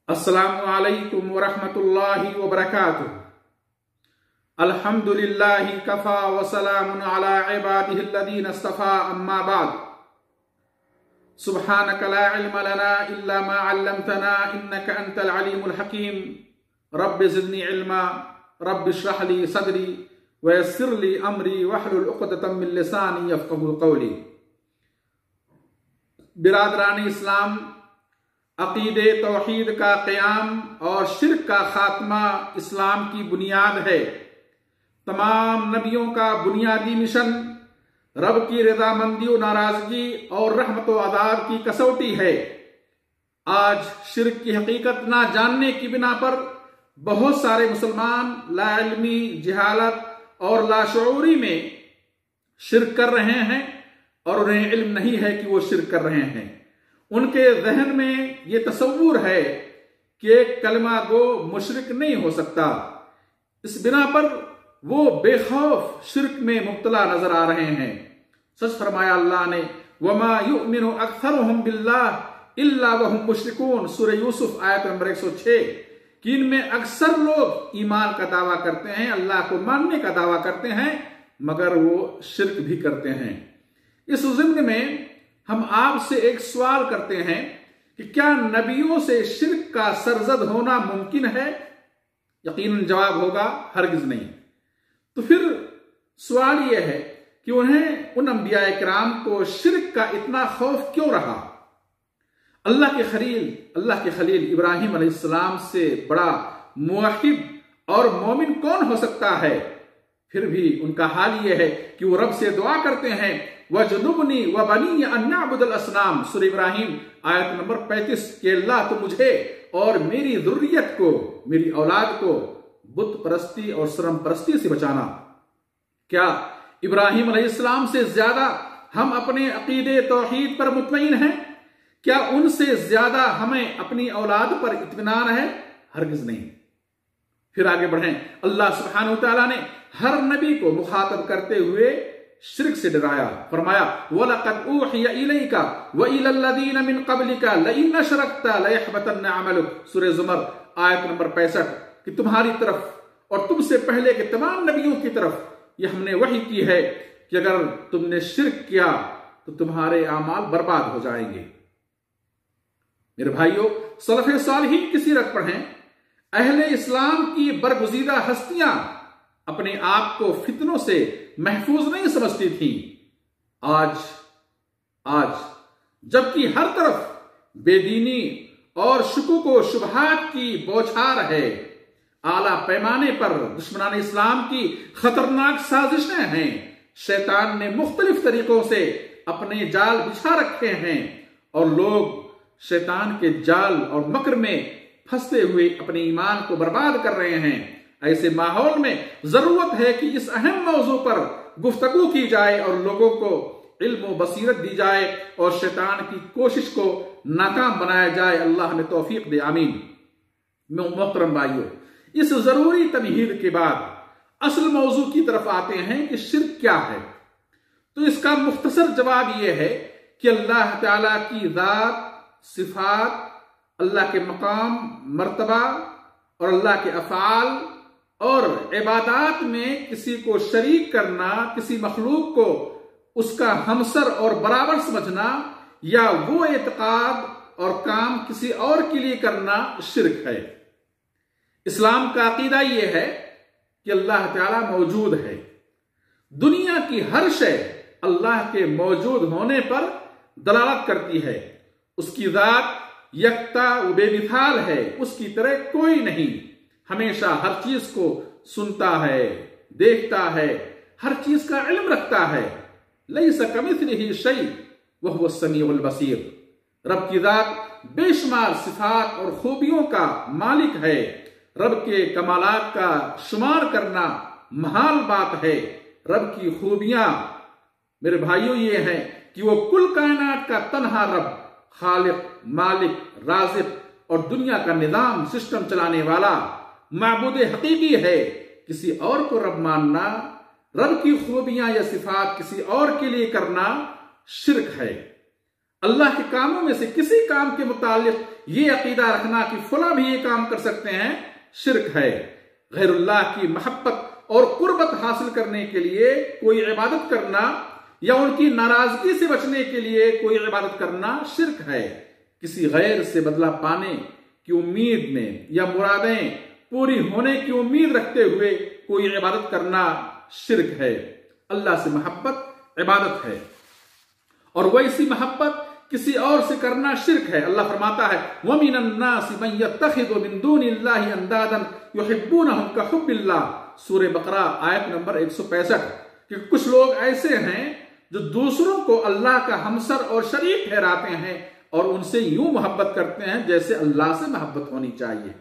السلام علیکم ورحمۃ اللہ وبرکاتہ۔ الحمدللہ کفا وسلام علی عبادہ الذین اصطفى، اما بعد۔ سبحانک لا علم لنا الا ما علمتنا انک انت العلیم الحکیم۔ رب زدنی علما، رب اشرح لی صدری ویسر لی امری واحلل عقدۃ من لسانی یفقہوا قولی۔ برادران اسلام، عقید توحید کا قیام اور شرک کا خاتمہ اسلام کی بنیاد ہے۔ تمام نبیوں کا بنیادی مشن رب کی رضامندی و ناراضگی اور رحمت و عذاب کی کسوٹی ہے۔ آج شرک کی حقیقت نہ جاننے کی بنا پر بہت سارے مسلمان لا علمی، جہالت اور لاشعوری میں شرک کر رہے ہیں اور انہیں علم نہیں ہے کہ وہ شرک کر رہے ہیں۔ ان کے ذہن میں یہ تصور ہے کہ ایک کلمہ گو مشرک نہیں ہو سکتا، اس بنا پر وہ بے خوف شرک میں مبتلا نظر آ رہے ہیں۔ سچ فرمایا اللہ نے، وَمَا يُؤْمِنُ أَكْثَرُهُمْ بِاللَّهِ إِلَّا وَهُمْ مُشْرِكُونَ، سورہ یوسف آیت نمبر 106، کہ ان میں اکثر لوگ ایمان کا دعویٰ کرتے ہیں، اللہ کو ماننے کا دعویٰ کرتے ہیں، مگر وہ شرک بھی کرتے ہیں۔ اس ضمن میں ہم آپ سے ایک سوال کرتے ہیں کہ کیا نبیوں سے شرک کا سرزد ہونا ممکن ہے؟ یقیناً جواب ہوگا ہرگز نہیں۔ تو پھر سوال یہ ہے کہ انہیں ان انبیاء کرام کو شرک کا اتنا خوف کیوں رہا؟ اللہ کے خلیل ابراہیم علیہ السلام سے بڑا موحد اور مومن کون ہو سکتا ہے؟ پھر بھی ان کا حال یہ ہے کہ وہ رب سے دعا کرتے ہیں، وَجْنُبْنِي وَبَنِيَّ أَن نَّعْبُدَ الْأَصْنَامَ، سورہ ابراہیم آیت نمبر 35، کہ اللہ تو مجھے اور میری ذریت کو، میری اولاد کو بت پرستی اور صنم پرستی سے بچانا۔ کیا ابراہیم علیہ السلام سے زیادہ ہم اپنے عقید توحید پر مطمئن ہیں؟ کیا ان سے زیادہ ہمیں اپنی اولاد پر اطمینان ہے؟ ہرگز نہیں۔ پھر آگے بڑھیں، اللہ سبحانہ وتعالیٰ نے ہر نبی کو مخاطب کرتے ہوئے شرک سے ڈرایا، فرمایا وَلَقَدْ أُوحِيَ إِلَيْكَ وَإِلَى الَّذِينَ مِن قَبْلِكَ لَئِنْ أَشْرَكْتَ لَيَحْبَطَنَّ عَمَلُكَ، سورہ زمر آیت نمبر 65، کہ تمہاری طرف اور تم سے پہلے کے تمام نبیوں کی طرف یہ ہم نے وحی کی ہے کہ اگر تم نے شرک کیا تو تمہارے اعمال برباد ہو جائیں گے۔ میرے بھائیوں، سلف صالحین کی سیرت پڑھیں۔ اہل اسلام کی برگزیدہ ہستیاں اپنے آپ کو فتنوں سے محفوظ نہیں سمجھتی تھیں۔ آج جبکہ ہر طرف بے دینی اور شکوک و شبہات کی بوچھار ہے، اعلیٰ پیمانے پر دشمنان اسلام کی خطرناک سازشیں ہیں، شیطان نے مختلف طریقوں سے اپنے جال بچھا رکھے ہیں اور لوگ شیطان کے جال اور مکر میں پھنستے ہوئے اپنے ایمان کو برباد کر رہے ہیں۔ ایسے ماحول میں ضرورت ہے کہ اس اہم موضوع پر گفتگو کی جائے اور لوگوں کو علم و بصیرت دی جائے اور شیطان کی کوشش کو ناکام بنایا جائے۔ اللہ نے توفیق دے، آمین۔ محترم بھائیو، اس ضروری تمہید کے بعد اصل موضوع کی طرف آتے ہیں کہ شرک کیا ہے۔ تو اس کا مختصر جواب یہ ہے کہ اللہ تعالیٰ کی ذات، صفات، اللہ کے مقام، مرتبہ اور اللہ کے افعال اور عبادات میں کسی کو شریک کرنا، کسی مخلوق کو اس کا ہمسر اور برابر سمجھنا یا وہ اعتقاد اور کام کسی اور کے لیے کرنا شرک ہے۔ اسلام کا عقیدہ یہ ہے کہ اللہ تعالیٰ موجود ہے۔ دنیا کی ہر شے اللہ کے موجود ہونے پر دلالت کرتی ہے۔ اس کی ذات یکتا و بے مثال ہے، اس کی طرح کوئی نہیں، ہمیشہ ہر چیز کو سنتا ہے، دیکھتا ہے، ہر چیز کا علم رکھتا ہے۔ لیس کمثلہ شیء وہو السمیع البصیر، رب کی ذات بے شمار صفات اور خوبیوں کا مالک ہے۔ رب کے کمالات کا شمار کرنا محال بات ہے۔ رب کی خوبیاں میرے بھائیوں یہ ہیں کہ وہ کل کائنات کا تنہا رب، خالق، مالک، رازق اور دنیا کا نظام سسٹم چلانے والا معبود حقیقی ہے۔ کسی اور کو رب ماننا، رب کی خوبیاں یا صفات کسی اور کے لیے کرنا شرک ہے۔ اللہ کے کاموں میں سے کسی کام کے متعلق یہ عقیدہ رکھنا کہ فلاں بھی یہ کام کر سکتے ہیں، شرک ہے۔ غیر اللہ کی محبت اور قربت حاصل کرنے کے لیے کوئی عبادت کرنا یا ان کی ناراضگی سے بچنے کے لیے کوئی عبادت کرنا شرک ہے۔ کسی غیر سے بدلہ پانے کی امید میں یا مرادیں پوری ہونے کی امید رکھتے ہوئے کوئی عبادت کرنا شرک ہے۔ اللہ سے محبت عبادت ہے، اور ویسی محبت کسی اور سے کرنا شرک ہے۔ اللہ فرماتا ہے وَمِنَ النَّاسِ مَن يَتَّخِذُ مِن دُونِ اللَّهِ أَندَادًا يُحِبُّونَهُمْ كَحُبِّ اللَّهِ سورہ بقرہ آیت نمبر 165 کہ کچھ لوگ ایسے ہیں جو دوسروں کو اللہ کا ہمسر اور شریک ٹھہراتے ہیں اور ان سے یوں محبت کرتے ہیں جیسے اللہ سے محبت ہونی چاہیے۔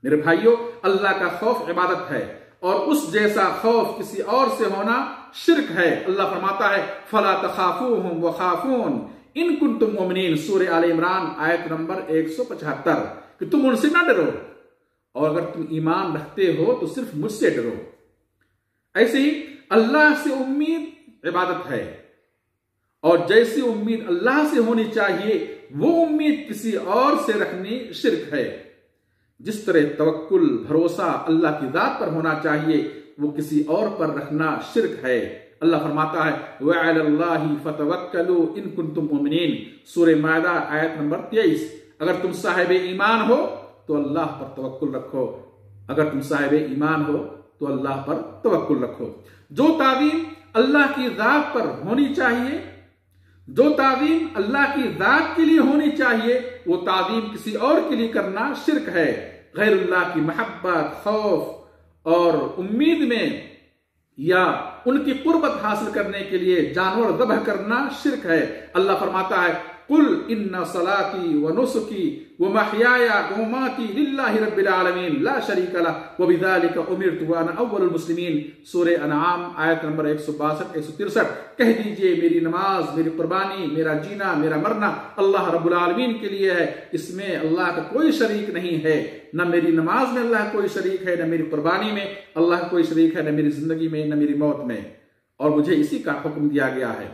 میرے بھائیوں، اللہ کا خوف عبادت ہے اور اس جیسا خوف کسی اور سے ہونا شرک ہے۔ اللہ فرماتا ہے فَلَا تَخَافُوهُمْ وَخَافُونَ ان کنتم مؤمنین سورہ آل عمران آیت نمبر 175 کہ تم ان سے نہ ڈرو اور اگر تم ایمان رکھتے ہو تو صرف مجھ سے ڈرو۔ ایسے ہی اللہ سے امید عبادت ہے، اور جیسی امید اللہ سے ہونی چاہیے وہ امید کسی اور سے رکھنی شرک ہے۔ جس طرح توکل بھروسہ اللہ کی ذات پر ہونا چاہیے وہ کسی اور پر رکھنا شرک ہے۔ اللہ فرماتا ہے وَعَلَى اللَّهِ فَتَوَكَّلُوا إِن كُنتُم مُؤْمِنِينَ سورہ مائدہ آیت نمبر 23 اگر تم صاحب ایمان ہو تو اللہ پر توکل رکھو، اگر تم صاحب ایمان ہو تو اللہ پر توکل رکھو۔ جو تعظیم اللہ کی ذات پر ہونی چاہیے، جو تعظیم اللہ کی ذات کے لیے ہونی چاہیے وہ تعظیم کسی اور کے لیے کرنا شرک ہے۔ غیر اللہ کی محبت، خوف اور امید میں یا ان کی قربت حاصل کرنے کے لیے جانور ذبح کرنا شرک ہے۔ اللہ فرماتا ہے قُلْ إِنَّ صَلَاتِي وَنُسُكِي وَمَحْيَايَ وَمَمَاتِي لِلَّهِ رَبِّ الْعَالَمِينَ لَا شَرِيكَ لَهُ وَبِذَلِكَ أُمِرْتُ وَأَنَا أَوَّلُ الْمُسْلِمِينَ سورہ انعام آیت نمبر 162-163 کہہ دیجئے میری نماز، میری قربانی، میرا جینا، میرا مرنا اللہ رب العالمین کے لیے ہے، اس میں اللہ کا کوئی شریک نہیں ہے۔ نہ میری نماز میں اللہ کوئی شریک ہے، نہ میری قربانی میں اللہ کوئی شریک ہے، نہ میری زندگی میں، نہ میری موت میں، اور مجھے اسی کا حکم دیا گیا ہے۔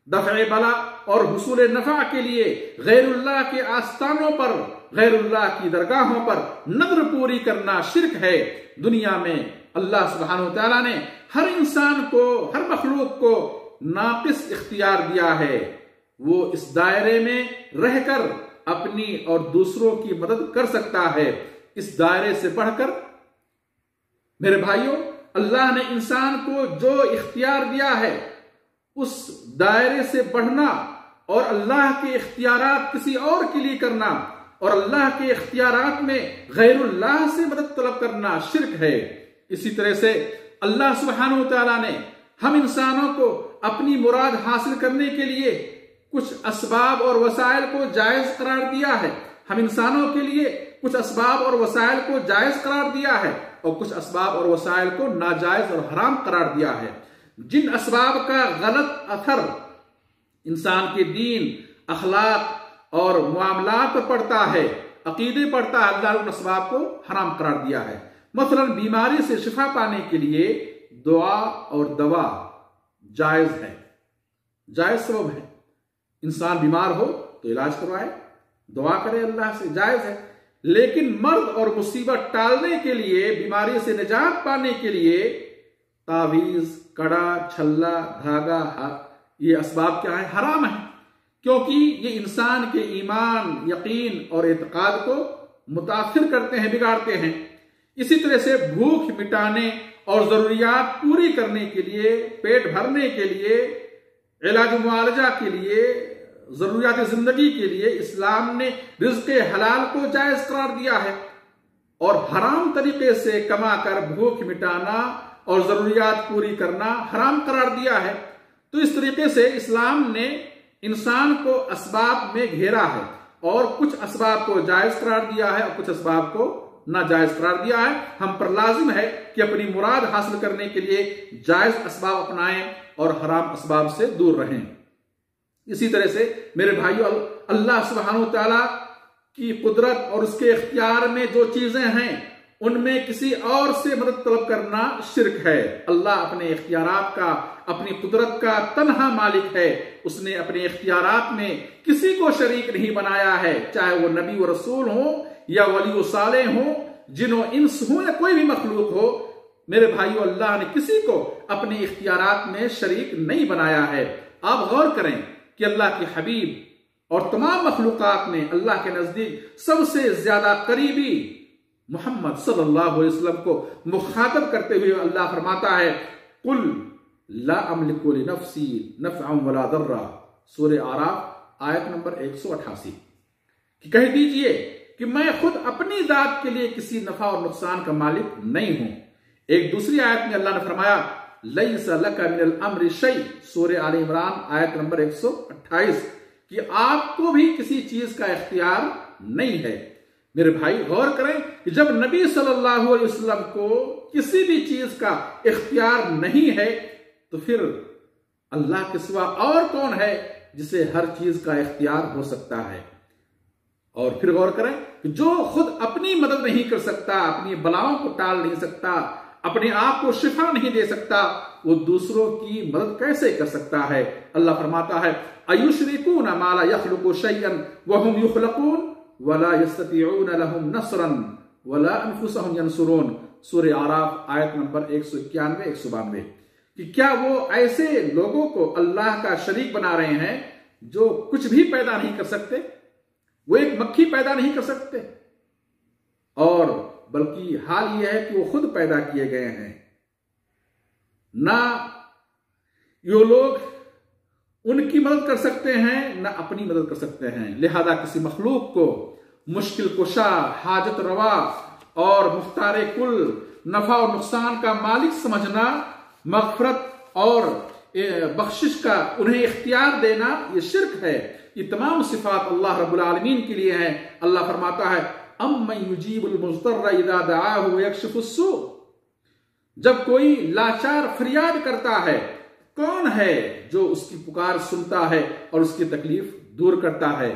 دفع بلا اور حصول نفع کے لیے غیر اللہ کے آستانوں پر، غیر اللہ کی درگاہوں پر نذر پوری کرنا شرک ہے۔ دنیا میں اللہ سبحانہ وتعالیٰ نے ہر انسان کو، ہر مخلوق کو ناقص اختیار دیا ہے، وہ اس دائرے میں رہ کر اپنی اور دوسروں کی مدد کر سکتا ہے۔ اس دائرے سے بڑھ کر میرے بھائیوں اللہ نے انسان کو جو اختیار دیا ہے اس دائرے سے بڑھنا اور اللہ کے اختیارات کسی اور کے لیے کرنا اور اللہ کے اختیارات میں غیر اللہ سے مدد طلب کرنا شرک ہے۔ اسی طرح سے اللہ سبحانہ وتعالیٰ نے ہم انسانوں کو اپنی مراد حاصل کرنے کے لیے کچھ اسباب اور وسائل کو جائز قرار دیا ہے۔ ہم انسانوں کے لیے کچھ اسباب اور وسائل کو جائز قرار دیا ہے اور کچھ اسباب اور وسائل کو ناجائز اور حرام قرار دیا ہے۔ جن اسباب کا غلط اثر انسان کے دین، اخلاق اور معاملات پر پڑتا ہے، عقیدے پڑتا ہے، اللہ نے ان اسباب کو حرام قرار دیا ہے۔ مثلا بیماری سے شفا پانے کے لیے دعا اور دوا جائز ہے، جائز سبب ہے۔ انسان بیمار ہو تو علاج کروائے، دعا کرے اللہ سے، جائز ہے۔ لیکن مرض اور مصیبت ٹالنے کے لیے، بیماری سے نجات پانے کے لیے تعویذ، کڑا، چھلا، دھاگا، یہ اسباب کیا ہے؟ حرام ہے، کیونکہ یہ انسان کے ایمان، یقین اور اعتقاد کو متاثر کرتے ہیں، بگاڑتے ہیں۔ اسی طرح سے بھوک مٹانے اور ضروریات پوری کرنے کے لیے، پیٹ بھرنے کے لیے، علاج و معالجہ کے لیے، ضروریات زندگی کے لیے اسلام نے رزق حلال کو جائز قرار دیا ہے، اور حرام طریقے سے کما کر بھوک مٹانا اور ضروریات پوری کرنا حرام قرار دیا ہے۔ تو اس طریقے سے اسلام نے انسان کو اسباب میں گھیرا ہے، اور کچھ اسباب کو جائز قرار دیا ہے اور کچھ اسباب کو ناجائز قرار دیا ہے۔ ہم پر لازم ہے کہ اپنی مراد حاصل کرنے کے لیے جائز اسباب اپنائیں اور حرام اسباب سے دور رہیں۔ اسی طرح سے میرے بھائیو، اللہ سبحانہ وتعالیٰ کی قدرت اور اس کے اختیار میں جو چیزیں ہیں ان میں کسی اور سے مدد طلب کرنا شرک ہے۔ اللہ اپنے اختیارات کا، اپنی قدرت کا تنہا مالک ہے۔ اس نے اپنے اختیارات میں کسی کو شریک نہیں بنایا ہے، چاہے وہ نبی و رسول ہوں یا ولی و صالح ہوں، جن و انس ہوں یا کوئی بھی مخلوق ہو۔ میرے بھائیو، اللہ نے کسی کو اپنے اختیارات میں شریک نہیں بنایا ہے۔ آپ غور کریں کہ اللہ کے حبیب اور تمام مخلوقات میں اللہ کے نزدیک سب سے زیادہ قریبی محمد صلی اللہ علیہ وسلم کو مخاطب کرتے ہوئے اللہ فرماتا ہے، قل لا املک لنفسی نفعا ولا ضرا، سورہ اعراف آیت نمبر 188، کہ کہہ دیجئے کہ میں خود اپنی ذات کے لیے کسی نفع اور نقصان کا مالک نہیں ہوں۔ ایک دوسری آیت میں اللہ نے فرمایا، لیس لک من الامر شیء، سورہ آل عمران آیت نمبر 128، کہ آپ کو بھی کسی چیز کا اختیار نہیں ہے۔ میرے بھائی غور کریں کہ جب نبی صلی اللہ علیہ وسلم کو کسی بھی چیز کا اختیار نہیں ہے تو پھر اللہ کے سوا اور کون ہے جسے ہر چیز کا اختیار ہو سکتا ہے؟ اور پھر غور کریں کہ جو خود اپنی مدد نہیں کر سکتا، اپنی بلاؤں کو ٹال نہیں سکتا، اپنے آپ کو شفا نہیں دے سکتا، وہ دوسروں کی مدد کیسے کر سکتا ہے؟ اللہ فرماتا ہے، اَيُشْرِكُونَ مَا لَا يَخْلُقُ شَيْئًا وَهُمْ يُخْلَقُونَ وَلَا يَسْتَطِيعُونَ لَهُمْ نَصْرًا وَلَا أَنفُسَهُمْ يَنْصُرُونَ، سورہ اعراف آیت نمبر 191 192، کہ کیا وہ ایسے لوگوں کو اللہ کا شریک بنا رہے ہیں جو کچھ بھی پیدا نہیں کر سکتے؟ وہ ایک مکھی پیدا نہیں کر سکتے، اور بلکہ حال یہ ہے کہ وہ خود پیدا کیے گئے ہیں۔ نہ یہ لوگ ان کی مدد کر سکتے ہیں، نہ اپنی مدد کر سکتے ہیں۔ لہذا کسی مخلوق کو مشکل کشا، حاجت روا اور مختار کل، نفع اور نقصان کا مالک سمجھنا، مغفرت اور بخشش کا انہیں اختیار دینا، یہ شرک ہے۔ یہ تمام صفات اللہ رب العالمین کے لیے ہیں۔ اللہ فرماتا ہے، اَمَّن يُجِيبُ الْمُضْطَرَّ إِذَا دَعَاهُ وَيَكْشِفُ السُّوءَ، جب کوئی لاچار فریاد کرتا ہے، کون ہے جو اس کی پکار سنتا ہے اور اس کی تکلیف دور کرتا ہے؟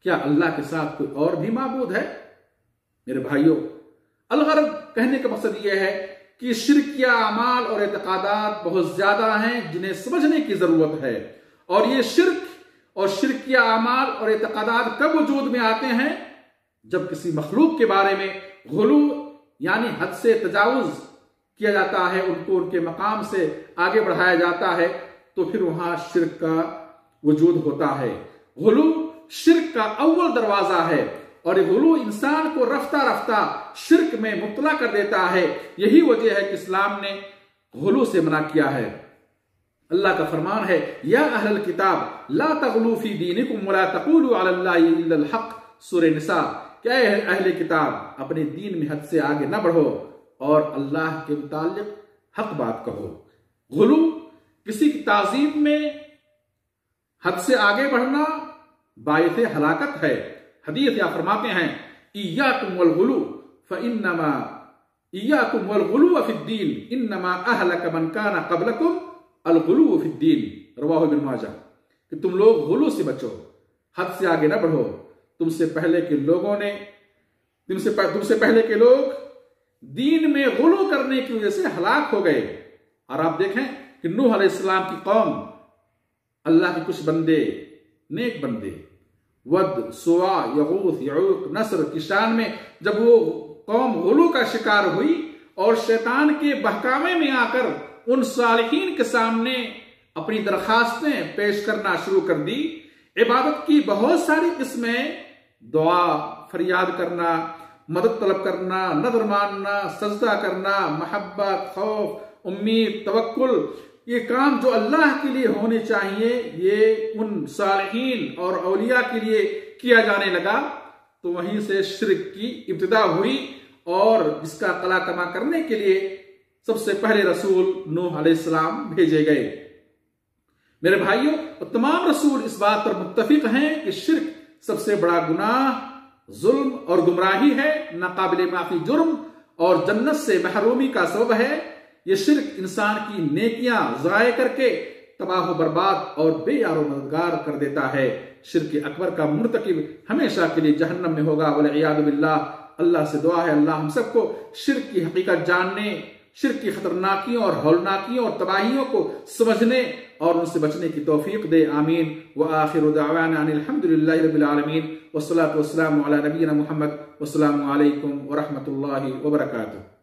کیا اللہ کے ساتھ کوئی اور بھی معبود ہے؟ میرے بھائیوں، الغرض کہنے کا مقصد یہ ہے کہ شرکیہ اعمال اور اعتقادات بہت زیادہ ہیں جنہیں سمجھنے کی ضرورت ہے، اور یہ شرک اور شرکیہ اعمال اور اعتقادات کب وجود میں آتے ہیں؟ جب کسی مخلوق کے بارے میں غلو یعنی حد سے تجاوز کیا جاتا ہے، ان کو ان کے مقام سے آگے بڑھایا جاتا ہے، تو پھر وہاں شرک کا وجود ہوتا ہے۔ غلو شرک کا اول دروازہ ہے، اور یہ غلو انسان کو رفتہ رفتہ شرک میں مبتلا کر دیتا ہے۔ یہی وجہ ہے کہ اسلام نے غلو سے منع کیا ہے۔ اللہ کا فرمان ہے، یا اہل الکتاب لا تغلوا فی دینکم ولا تقولوا علی اللہ الا الحق، سورہ نساء، کہ اے اہل کتاب، اپنے دین میں حد سے آگے نہ بڑھو اور اللہ کے متعلق حق بات کہو۔ غلو کسی کی تعظیم میں حد سے آگے بڑھنا باعث ہلاکت ہے۔ حدیث یا فرماتے ہیں، ایاکم والغلو فانما ایاکم والغلو فی الدین انما اہلک من کان قبلکم الغلو فی الدین، رواہ ابن ماجہ، کہ تم لوگ غلو سے بچو، حد سے آگے نہ بڑھو۔ تم سے پہلے کے لوگ دین میں غلو کرنے کی وجہ سے ہلاک ہو گئے۔ اور آپ دیکھیں کہ نوح علیہ السلام کی قوم، اللہ کے کچھ بندے، نیک بندے، ود، سوا، یغوث، یعوق، نصر کی شان میں جب وہ قوم غلو کا شکار ہوئی اور شیطان کے بہکاوے میں آ کر ان صالحین کے سامنے اپنی درخواستیں پیش کرنا شروع کر دی، عبادت کی بہت ساری قسمیں، دعا، فریاد کرنا، مدد طلب کرنا، نذر ماننا، سجدہ کرنا، محبت، خوف، امید، توکل، یہ کام جو اللہ کے لیے ہونے چاہیے، یہ ان صالحین اور اولیاء کے لیے کیا جانے لگا، تو وہیں سے شرک کی ابتدا ہوئی، اور جس کا قلع کما کرنے کے لیے سب سے پہلے رسول نوح علیہ السلام بھیجے گئے۔ میرے بھائیوں، تمام رسول اس بات پر متفق ہیں کہ شرک سب سے بڑا گناہ، ظلم اور گمراہی ہے، ناقابل معافی جرم اور جنت سے محرومی کا سبب ہے۔ یہ شرک انسان کی نیکیاں ضائع کر کے تباہ و برباد اور بے یار و مددگار کر دیتا ہے۔ شرک اکبر کا مرتکب ہمیشہ کے لیے جہنم میں ہوگا، والعیاذ باللہ۔ اللہ سے دعا ہے اللہ ہم سب کو شرک کی حقیقت جاننے، شرک کی خطرناکیوں اور ہولناکیوں اور تباہیوں کو سمجھنے اور ان سے بچنے کی توفیق دے، آمین۔ وآخر دعوانا ان الحمدللہ رب العالمین، والصلاة والسلام علی نبینا محمد، والسلام علیکم ورحمۃ اللہ وبرکاتہ۔